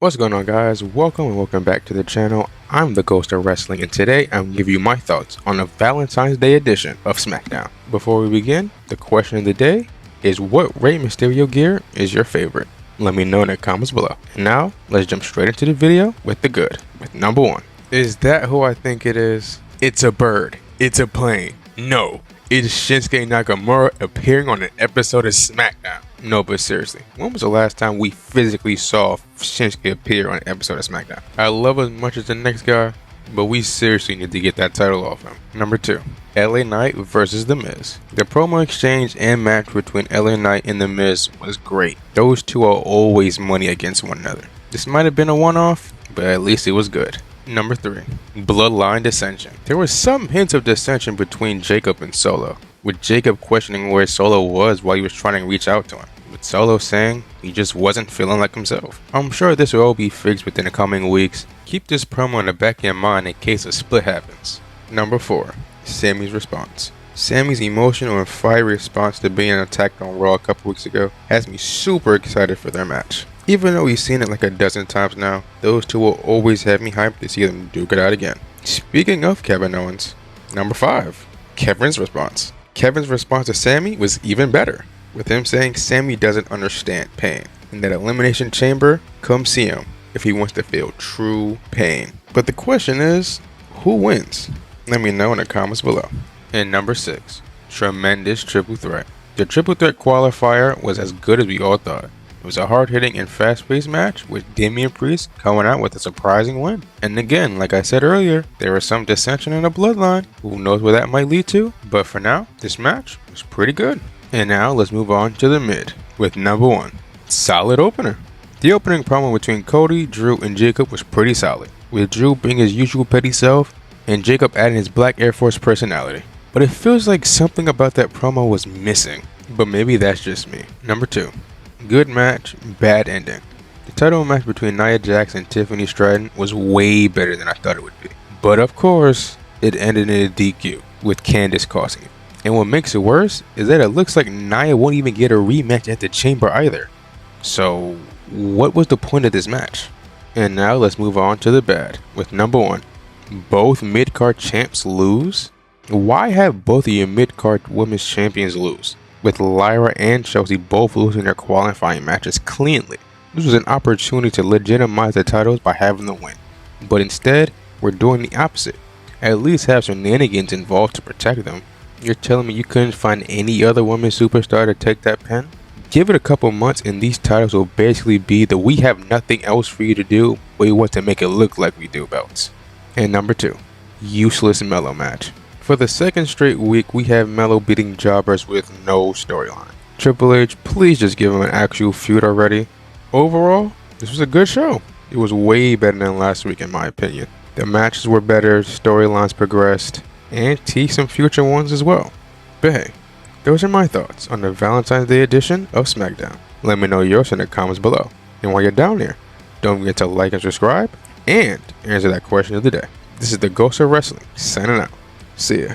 What's going on, guys? Welcome back to the channel. I'm the Ghost of Wrestling, and today I'm going to give you my thoughts on the Valentine's Day edition of Smackdown. Before we begin, the question of the day is, what Rey Mysterio gear is your favorite? Let me know in the comments below. And now, let's jump straight into the video with the good. With number 1. Is that who I think it is? It's a bird. It's a plane. No. It's Shinsuke Nakamura appearing on an episode of Smackdown. No, but seriously, when was the last time we physically saw Shinsuke appear on an episode of Smackdown? I love as much as the next guy, but we seriously need to get that title off him. Number 2. LA Knight versus The Miz. The promo exchange and match between LA Knight and The Miz was great. Those two are always money against one another. This might have been a one-off, but at least it was good. Number 3. Bloodline dissension. There were some hints of dissension between Jacob and Solo, with Jacob questioning where Solo was while he was trying to reach out to him, with Solo saying he just wasn't feeling like himself. I'm sure this will all be fixed within the coming weeks. Keep this promo in the back of your mind in case a split happens. Number 4. Sammy's response. Sammy's emotional and fiery response to being attacked on Raw a couple weeks ago has me super excited for their match. Even though we've seen it like a dozen times now, those two will always have me hyped to see them duke it out again. Speaking of Kevin Owens, number 5. Kevin's response. Kevin's response to Sammy was even better, with him saying Sammy doesn't understand pain, and that Elimination Chamber, come see him if he wants to feel true pain. But the question is, who wins? Let me know in the comments below. And number 6. Tremendous triple threat. The triple threat qualifier was as good as we all thought. It was a hard-hitting and fast-paced match, with Damian Priest coming out with a surprising win. And again, like I said earlier, there was some dissension in the bloodline. Who knows where that might lead to? But for now, this match was pretty good. And now, let's move on to the mid, with number 1. Solid opener. The opening promo between Cody, Drew, and Jacob was pretty solid, with Drew being his usual petty self, and Jacob adding his Black Air Force personality. But it feels like something about that promo was missing. But maybe that's just me. Number 2. Good match, bad ending. The title match between Nia Jax and Tiffany Stratton was way better than I thought it would be. But of course, it ended in a DQ, with Candice costing it. And what makes it worse is that it looks like Nia won't even get a rematch at the Chamber either. So, what was the point of this match? And now let's move on to the bad, with number 1. Both mid-card champs lose? Why have both of your mid-card women's champions lose, with Lyra and Chelsea both losing their qualifying matches cleanly? This was an opportunity to legitimize the titles by having them win. But instead, we're doing the opposite. At least have shenanigans involved to protect them. You're telling me you couldn't find any other women's superstar to take that pin? Give it a couple months and these titles will basically be the we have nothing else for you to do, but we want to make it look like we do belts. And number 2. Useless Mello match. For the second straight week, we have Mello beating jobbers with no storyline. Triple H, please just give him an actual feud already. Overall, this was a good show. It was way better than last week in my opinion. The matches were better, storylines progressed, and teased some future ones as well. But hey, those are my thoughts on the Valentine's Day edition of Smackdown. Let me know yours in the comments below. And while you're down there, don't forget to like and subscribe, and answer that question of the day. This is the Ghost of Wrestling, signing out. See ya.